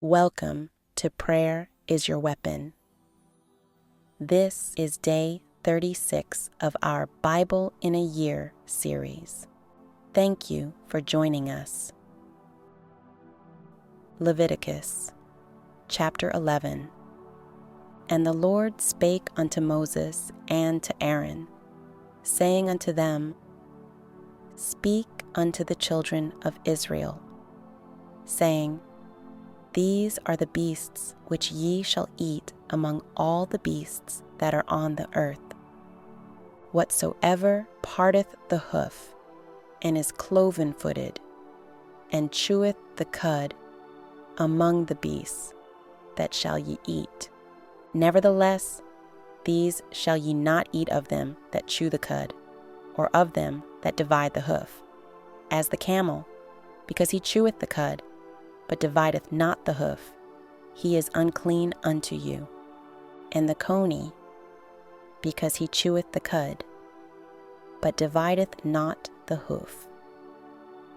Welcome to Prayer is Your Weapon. This is day 36 of our Bible in a Year series. Thank you for joining us. Leviticus, chapter 11. And the Lord spake unto Moses and to Aaron, saying unto them, Speak unto the children of Israel, saying, These are the beasts which ye shall eat among all the beasts that are on the earth. Whatsoever parteth the hoof, and is cloven-footed, and cheweth the cud among the beasts, that shall ye eat. Nevertheless, these shall ye not eat of them that chew the cud, or of them that divide the hoof, as the camel, because he cheweth the cud, but divideth not the hoof, he is unclean unto you. And the coney, because he cheweth the cud, but divideth not the hoof,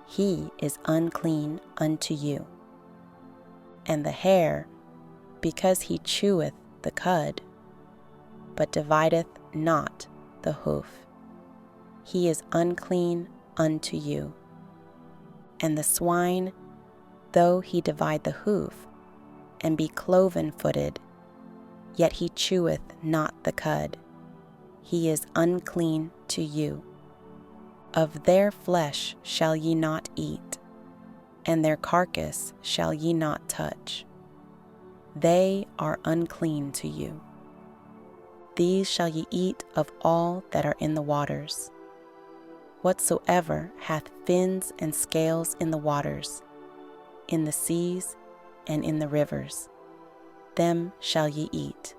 he is unclean unto you. And the hare, because he cheweth the cud, but divideth not the hoof, he is unclean unto you. And the swine, though he divide the hoof, and be cloven-footed, yet he cheweth not the cud, he is unclean to you. Of their flesh shall ye not eat, and their carcass shall ye not touch. They are unclean to you. These shall ye eat of all that are in the waters. Whatsoever hath fins and scales in the waters, in the seas and in the rivers, them shall ye eat.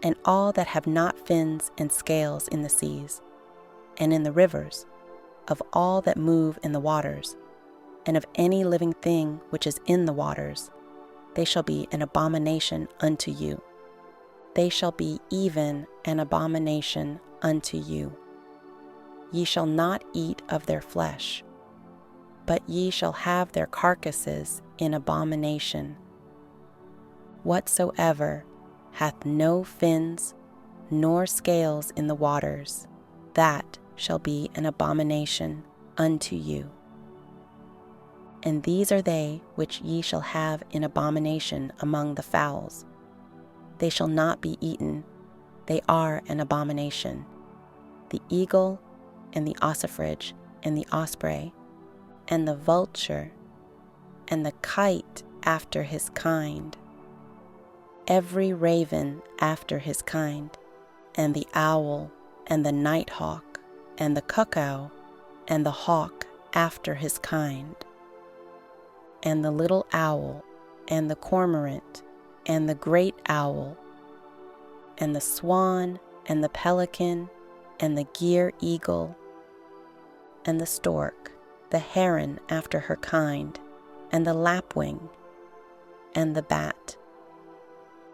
And all that have not fins and scales in the seas, and in the rivers, of all that move in the waters, and of any living thing which is in the waters, they shall be an abomination unto you. They shall be even an abomination unto you. Ye shall not eat of their flesh, but ye shall have their carcasses in abomination. Whatsoever hath no fins nor scales in the waters, that shall be an abomination unto you. And these are they which ye shall have in abomination among the fowls. They shall not be eaten, they are an abomination: the eagle, and the ossifrage, and the osprey, and the vulture, and the kite after his kind, every raven after his kind, and the owl, and the nighthawk, and the cuckoo, and the hawk after his kind, and the little owl, and the cormorant, and the great owl, and the swan, and the pelican, and the gier eagle, and the stork, the heron after her kind, and the lapwing, and the bat.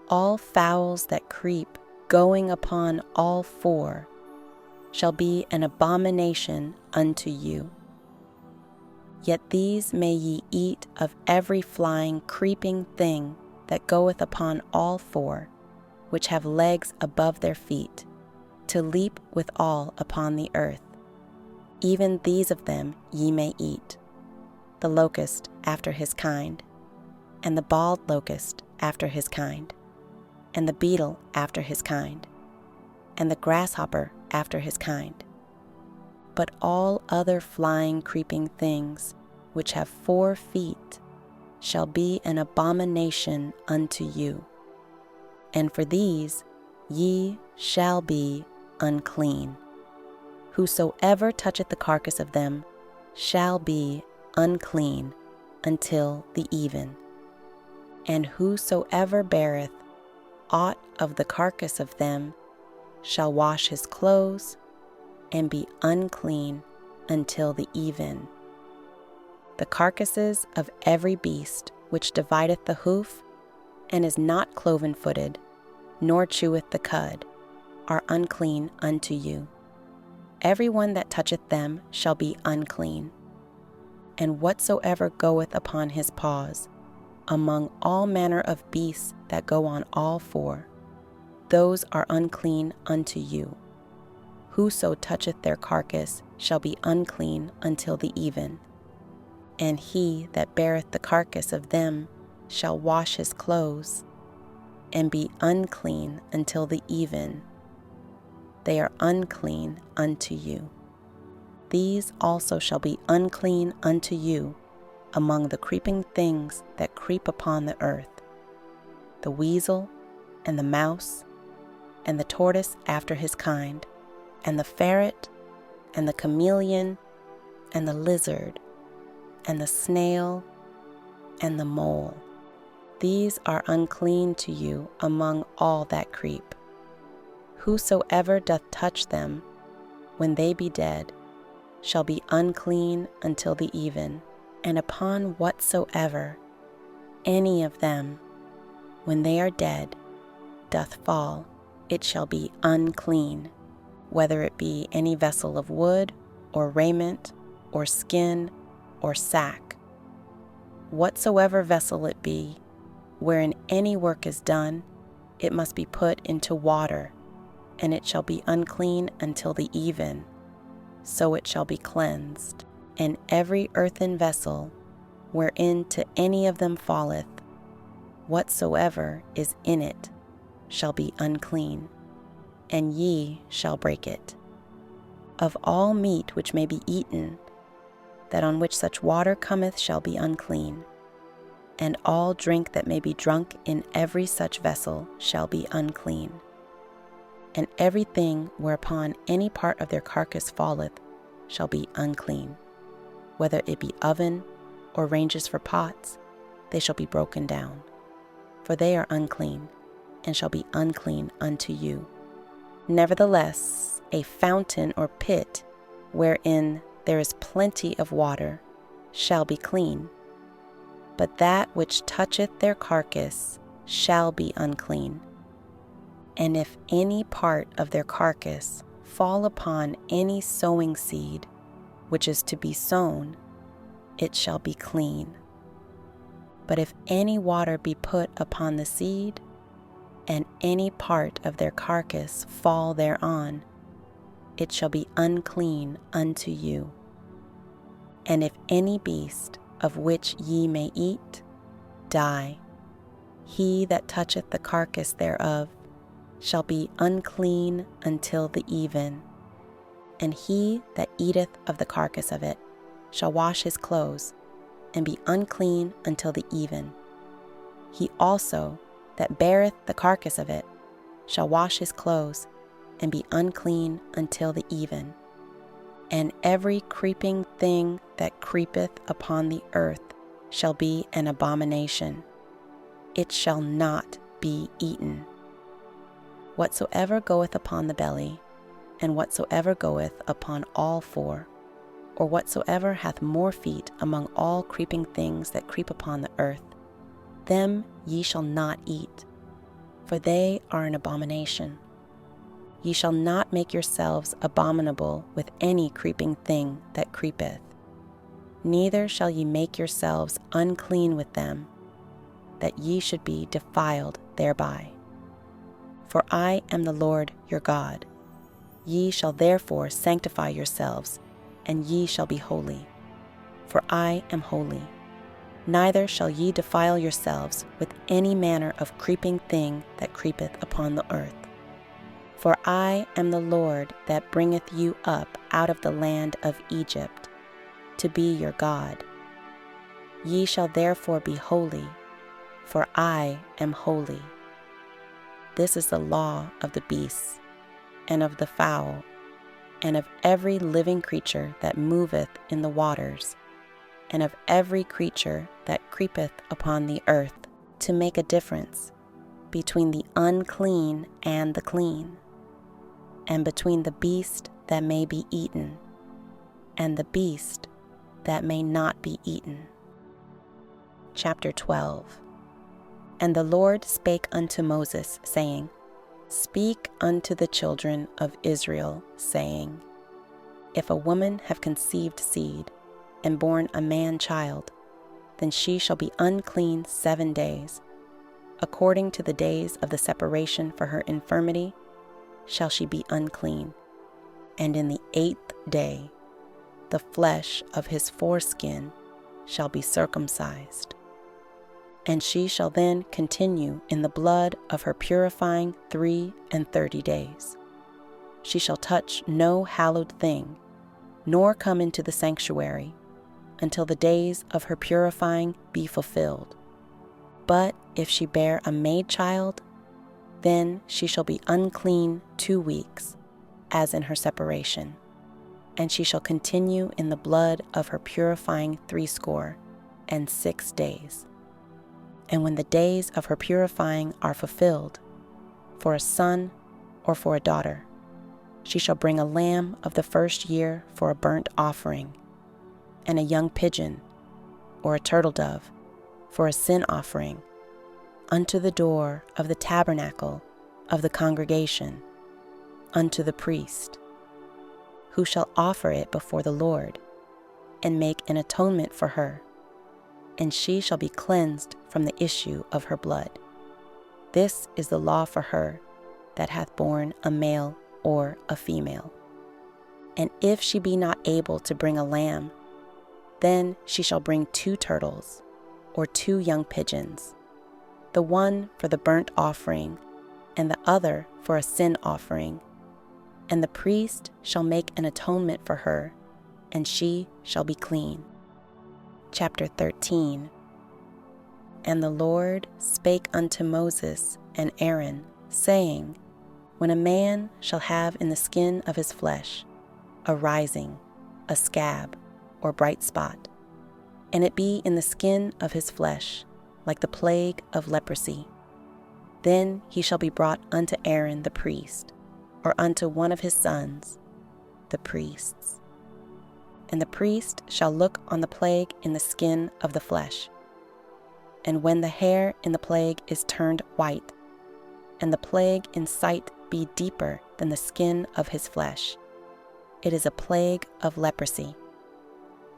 All fowls that creep, going upon all four, shall be an abomination unto you. Yet these may ye eat of every flying, creeping thing that goeth upon all four, which have legs above their feet, to leap withal upon the earth. Even these of them ye may eat: the locust after his kind, and the bald locust after his kind, and the beetle after his kind, and the grasshopper after his kind. But all other flying, creeping things which have 4 feet shall be an abomination unto you. And for these ye shall be unclean. Whosoever toucheth the carcass of them shall be unclean until the even. And whosoever beareth aught of the carcass of them shall wash his clothes, and be unclean until the even. The carcasses of every beast which divideth the hoof, and is not cloven-footed, nor cheweth the cud, are unclean unto you. Every one that toucheth them shall be unclean. And whatsoever goeth upon his paws, among all manner of beasts that go on all four, those are unclean unto you. Whoso toucheth their carcass shall be unclean until the even. And he that beareth the carcass of them shall wash his clothes, and be unclean until the even. They are unclean unto you. These also shall be unclean unto you among the creeping things that creep upon the earth, the weasel, and the mouse, and the tortoise after his kind, and the ferret, and the chameleon, and the lizard, and the snail, and the mole. These are unclean to you among all that creep. Whosoever doth touch them, when they be dead, shall be unclean until the even. And upon whatsoever any of them, when they are dead, doth fall, it shall be unclean, whether it be any vessel of wood, or raiment, or skin, or sack. Whatsoever vessel it be, wherein any work is done, it must be put into water, and it shall be unclean until the even, so it shall be cleansed. And every earthen vessel, wherein to any of them falleth, whatsoever is in it, shall be unclean, and ye shall break it. Of all meat which may be eaten, that on which such water cometh shall be unclean, and all drink that may be drunk in every such vessel shall be unclean. And everything whereupon any part of their carcass falleth shall be unclean. Whether it be oven or ranges for pots, they shall be broken down. For they are unclean, and shall be unclean unto you. Nevertheless, a fountain or pit, wherein there is plenty of water, shall be clean. But that which toucheth their carcass shall be unclean. And if any part of their carcass fall upon any sowing seed, which is to be sown, it shall be clean. But if any water be put upon the seed, and any part of their carcass fall thereon, it shall be unclean unto you. And if any beast of which ye may eat die, he that toucheth the carcass thereof shall be unclean until the even. And he that eateth of the carcass of it shall wash his clothes, and be unclean until the even. He also that beareth the carcass of it shall wash his clothes, and be unclean until the even. And every creeping thing that creepeth upon the earth shall be an abomination. It shall not be eaten. Whatsoever goeth upon the belly, and whatsoever goeth upon all four, or whatsoever hath more feet among all creeping things that creep upon the earth, them ye shall not eat, for they are an abomination. Ye shall not make yourselves abominable with any creeping thing that creepeth, neither shall ye make yourselves unclean with them, that ye should be defiled thereby. For I am the Lord your God. Ye shall therefore sanctify yourselves, and ye shall be holy, for I am holy. Neither shall ye defile yourselves with any manner of creeping thing that creepeth upon the earth. For I am the Lord that bringeth you up out of the land of Egypt, to be your God. Ye shall therefore be holy, for I am holy. This is the law of the beasts, and of the fowl, and of every living creature that moveth in the waters, and of every creature that creepeth upon the earth, to make a difference between the unclean and the clean, and between the beast that may be eaten, and the beast that may not be eaten. Chapter 12. And the Lord spake unto Moses, saying, Speak unto the children of Israel, saying, If a woman have conceived seed, and born a man child, then she shall be unclean 7 days. According to the days of the separation for her infirmity shall she be unclean. And in the 8th day the flesh of his foreskin shall be circumcised. And she shall then continue in the blood of her purifying 30 days. She shall touch no hallowed thing, nor come into the sanctuary, until the days of her purifying be fulfilled. But if she bear a maid child, then she shall be unclean 2 weeks, as in her separation. And she shall continue in the blood of her purifying 66 days. And when the days of her purifying are fulfilled, for a son or for a daughter, she shall bring a lamb of the first year for a burnt offering, and a young pigeon or a turtle dove for a sin offering, unto the door of the tabernacle of the congregation, unto the priest, who shall offer it before the Lord, and make an atonement for her, and she shall be cleansed from the issue of her blood. This is the law for her that hath borne a male or a female. And if she be not able to bring a lamb, then she shall bring 2 turtles or 2 young pigeons, the one for the burnt offering, and the other for a sin offering. And the priest shall make an atonement for her, and she shall be clean. Chapter 13. And the Lord spake unto Moses and Aaron, saying, When a man shall have in the skin of his flesh a rising, a scab, or bright spot, and it be in the skin of his flesh, like the plague of leprosy, then he shall be brought unto Aaron the priest, or unto one of his sons, the priests. And the priest shall look on the plague in the skin of the flesh. And when the hair in the plague is turned white, and the plague in sight be deeper than the skin of his flesh, it is a plague of leprosy.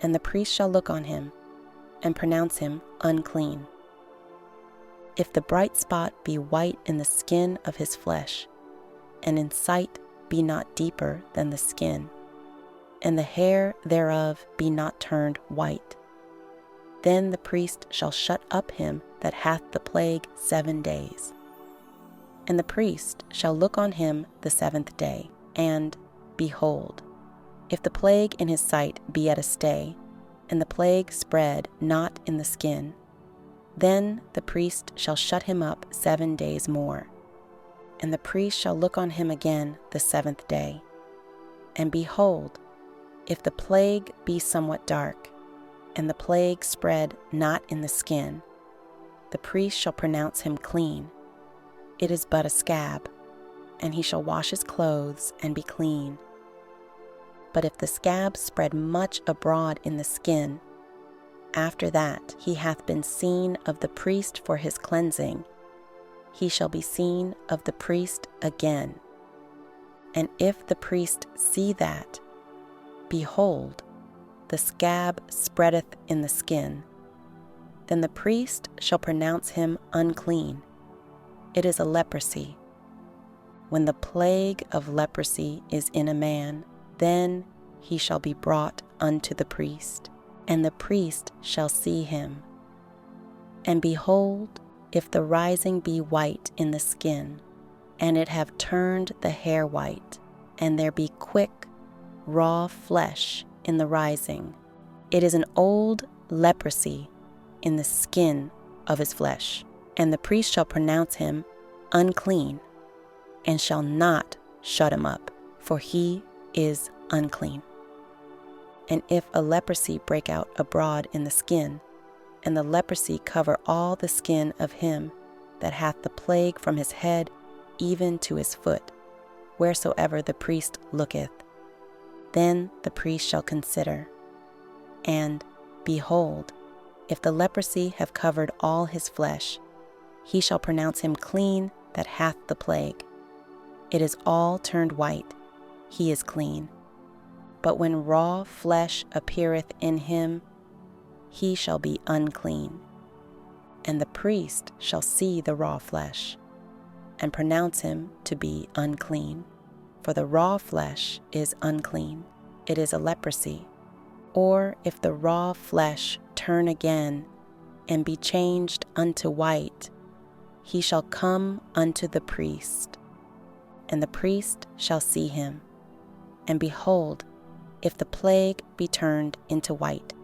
And the priest shall look on him, and pronounce him unclean. If the bright spot be white in the skin of his flesh, and in sight be not deeper than the skin, and the hair thereof be not turned white, then the priest shall shut up him that hath the plague 7 days. And the priest shall look on him the 7th day, and, behold, if the plague in his sight be at a stay, and the plague spread not in the skin, then the priest shall shut him up 7 days more. And the priest shall look on him again the 7th day. And behold, if the plague be somewhat dark, and the plague spread not in the skin, the priest shall pronounce him clean. It is but a scab, and he shall wash his clothes and be clean. But if the scab spread much abroad in the skin, after that he hath been seen of the priest for his cleansing, he shall be seen of the priest again. And if the priest see that, behold, the scab spreadeth in the skin, then the priest shall pronounce him unclean. It is a leprosy. When the plague of leprosy is in a man, then he shall be brought unto the priest, and the priest shall see him. And behold, if the rising be white in the skin, and it have turned the hair white, and there be quick, raw flesh in the rising, it is an old leprosy in the skin of his flesh. And the priest shall pronounce him unclean, and shall not shut him up, for he is unclean. And if a leprosy break out abroad in the skin, and the leprosy cover all the skin of him that hath the plague from his head even to his foot, wheresoever the priest looketh, then the priest shall consider. And, behold, if the leprosy have covered all his flesh, he shall pronounce him clean that hath the plague. It is all turned white, he is clean. But when raw flesh appeareth in him, he shall be unclean. And the priest shall see the raw flesh, and pronounce him to be unclean. For the raw flesh is unclean, it is a leprosy. Or if the raw flesh turn again, and be changed unto white, he shall come unto the priest, and the priest shall see him. And behold, if the plague be turned into white,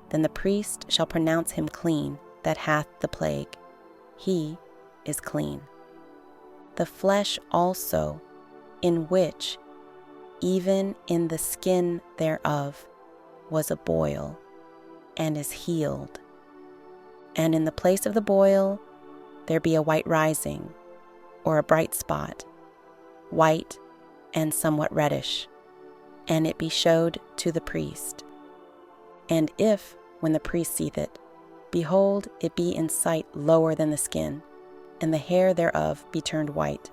then the priest shall pronounce him clean that hath the plague. He is clean. The flesh also, in which, even in the skin thereof, was a boil, and is healed. And in the place of the boil there be a white rising, or a bright spot, white and somewhat reddish, and it be showed to the priest. And if, when the priest seeth it, behold, it be in sight lower than the skin, and the hair thereof be turned white,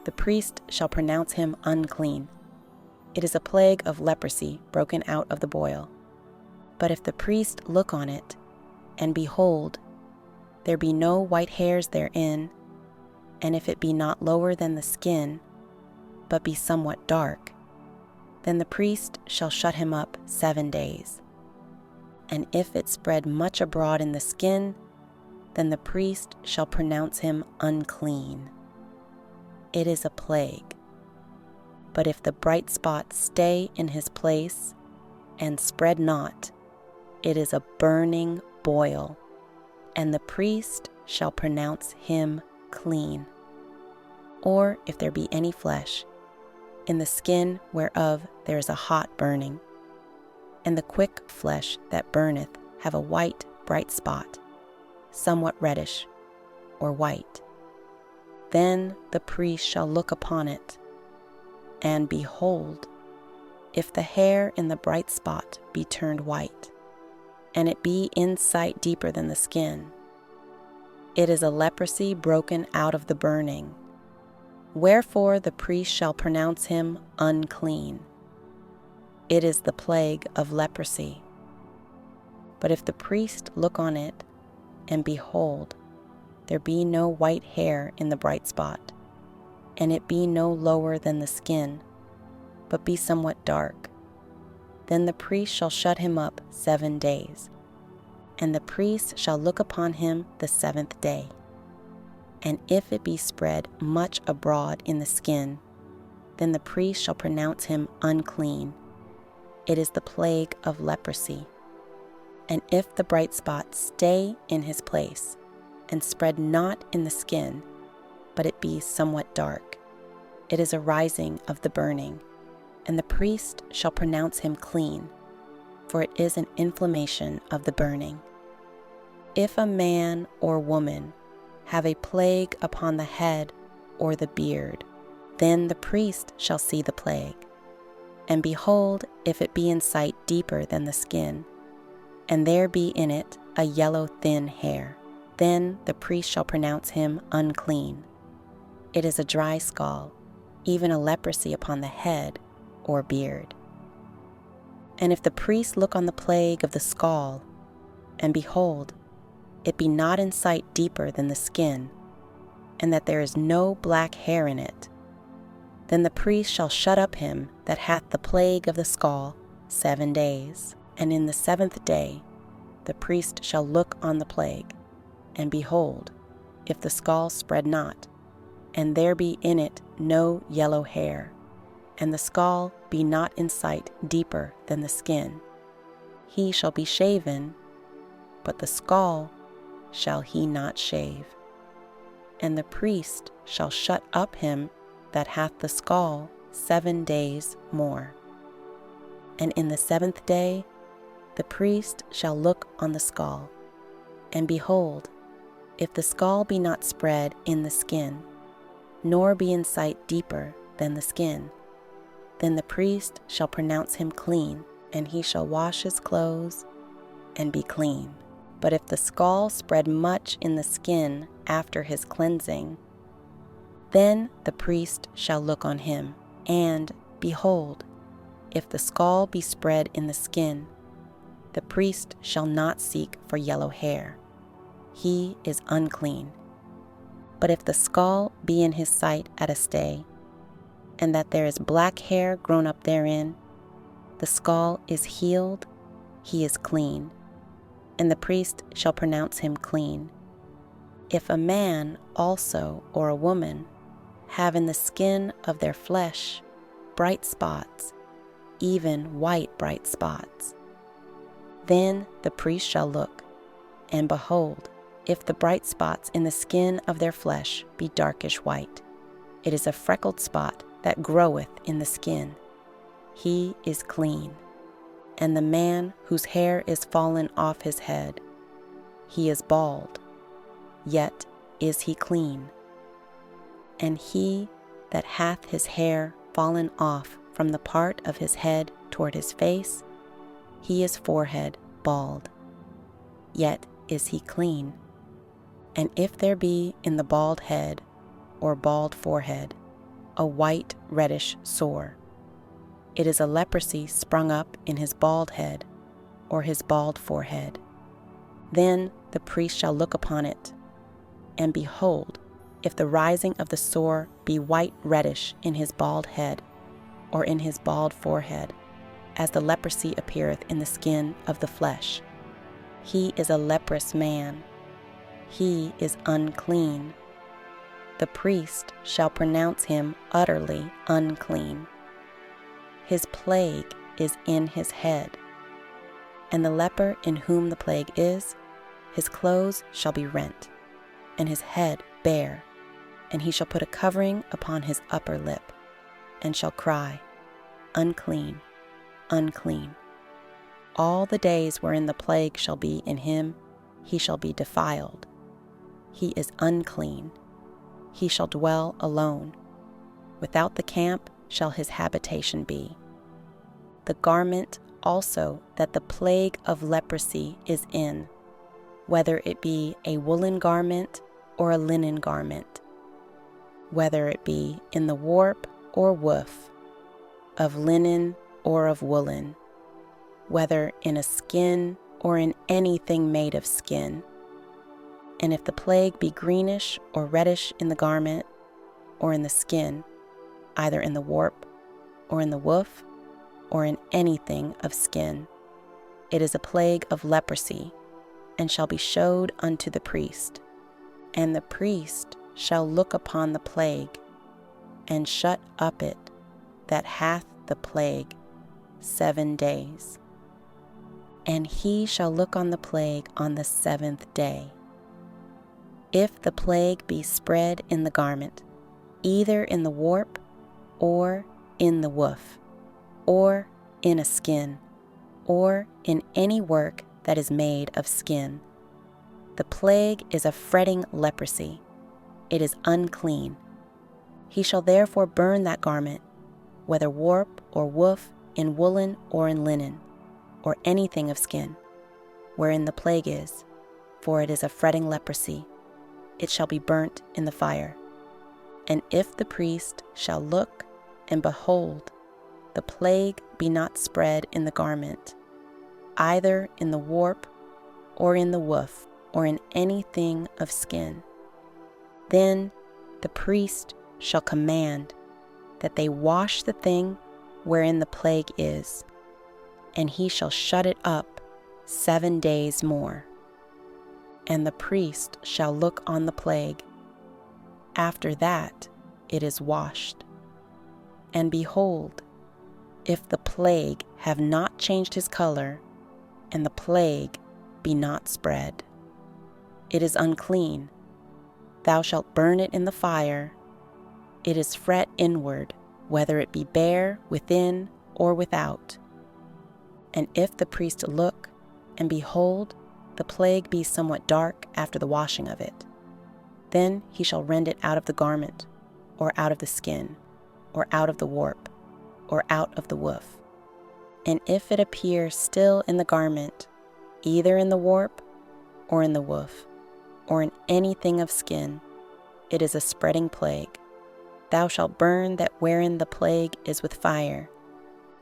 the priest shall pronounce him unclean. It is a plague of leprosy broken out of the boil. But if the priest look on it, and behold, there be no white hairs therein, and if it be not lower than the skin, but be somewhat dark, then the priest shall shut him up 7 days. And if it spread much abroad in the skin, then the priest shall pronounce him unclean. It is a plague. But if the bright spot stay in his place, and spread not, it is a burning boil, and the priest shall pronounce him clean. Or if there be any flesh, in the skin whereof there is a hot burning, and the quick flesh that burneth have a white bright spot, somewhat reddish, or white, then the priest shall look upon it, and behold, if the hair in the bright spot be turned white, and it be in sight deeper than the skin, it is a leprosy broken out of the burning. Wherefore the priest shall pronounce him unclean. It is the plague of leprosy. But if the priest look on it, and behold, there be no white hair in the bright spot, and it be no lower than the skin, but be somewhat dark, then the priest shall shut him up 7 days, and the priest shall look upon him the 7th day. And if it be spread much abroad in the skin, then the priest shall pronounce him unclean. It is the plague of leprosy. And if the bright spot stay in his place, and spread not in the skin, but it be somewhat dark, it is a rising of the burning, and the priest shall pronounce him clean, for it is an inflammation of the burning. If a man or woman have a plague upon the head or the beard, then the priest shall see the plague. And behold, if it be in sight deeper than the skin, and there be in it a yellow thin hair, then the priest shall pronounce him unclean. It is a dry scall, even a leprosy upon the head or beard. And if the priest look on the plague of the scall, and behold, it be not in sight deeper than the skin, and that there is no black hair in it, then the priest shall shut up him that hath the plague of the scall 7 days. And in the 7th day the priest shall look on the plague, and behold, if the scall spread not, and there be in it no yellow hair, and the scall be not in sight deeper than the skin, he shall be shaven, but the scall shall he not shave. And the priest shall shut up him that hath the scall 7 days more. And in the 7th day the priest shall look on the scall, and behold, if the scall be not spread in the skin, nor be in sight deeper than the skin, then the priest shall pronounce him clean, and he shall wash his clothes and be clean. But if the scall spread much in the skin after his cleansing, then the priest shall look on him, and, behold, if the scall be spread in the skin, the priest shall not seek for yellow hair. He is unclean. But if the skull be in his sight at a stay, and that there is black hair grown up therein, the skull is healed, he is clean, and the priest shall pronounce him clean. If a man also or a woman have in the skin of their flesh bright spots, even white bright spots, then the priest shall look, and behold, if the bright spots in the skin of their flesh be darkish white, it is a freckled spot that groweth in the skin. He is clean. And the man whose hair is fallen off his head, he is bald, yet is he clean. And he that hath his hair fallen off from the part of his head toward his face, he is forehead bald, yet is he clean. And if there be in the bald head or bald forehead a white reddish sore, it is a leprosy sprung up in his bald head or his bald forehead. Then the priest shall look upon it, and behold, if the rising of the sore be white reddish in his bald head or in his bald forehead, as the leprosy appeareth in the skin of the flesh, he is a leprous man. He is unclean. The priest shall pronounce him utterly unclean. His plague is in his head. And the leper in whom the plague is, his clothes shall be rent, and his head bare, and he shall put a covering upon his upper lip, and shall cry, Unclean, unclean. All the days wherein the plague shall be in him, he shall be defiled. He is unclean. He shall dwell alone. Without the camp shall his habitation be. The garment also that the plague of leprosy is in, whether it be a woolen garment or a linen garment, whether it be in the warp or woof, of linen or of woolen, whether in a skin or in anything made of skin. And if the plague be greenish or reddish in the garment or in the skin, either in the warp or in the woof or in anything of skin, it is a plague of leprosy, and shall be showed unto the priest. And the priest shall look upon the plague, and shut up it that hath the plague 7 days. And he shall look on the plague on the 7th day. If the plague be spread in the garment, either in the warp or in the woof, or in a skin, or in any work that is made of skin, the plague is a fretting leprosy. It is unclean. He shall therefore burn that garment, whether warp or woof, in woolen or in linen, or anything of skin, wherein the plague is, for it is a fretting leprosy. It shall be burnt in the fire. And if the priest shall look, and behold, the plague be not spread in the garment, either in the warp or in the woof, or in anything of skin, then the priest shall command that they wash the thing wherein the plague is, and he shall shut it up 7 days more. And the priest shall look on the plague. After that it is washed. And behold, if the plague have not changed his color, and the plague be not spread, it is unclean. Thou shalt burn it in the fire. It is fret inward, whether it be bare within or without. And if the priest look, and behold, the plague be somewhat dark after the washing of it, then he shall rend it out of the garment, or out of the skin, or out of the warp, or out of the woof. And if it appear still in the garment, either in the warp, or in the woof, or in anything of skin, it is a spreading plague. Thou shalt burn that wherein the plague is with fire,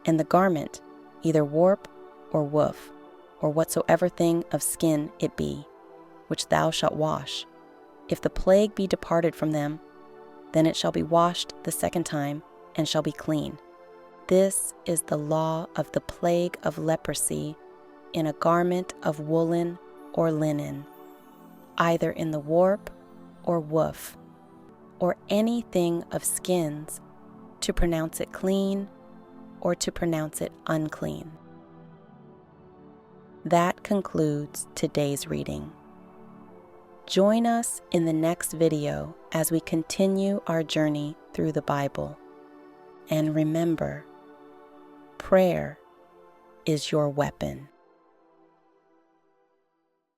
and the garment, either warp or woof, or whatsoever thing of skin it be, which thou shalt wash. If the plague be departed from them, then it shall be washed the second time, and shall be clean. This is the law of the plague of leprosy in a garment of woolen or linen, either in the warp or woof, or anything of skins, to pronounce it clean or to pronounce it unclean. That concludes today's reading. Join us in the next video as we continue our journey through the Bible. And remember, prayer is your weapon.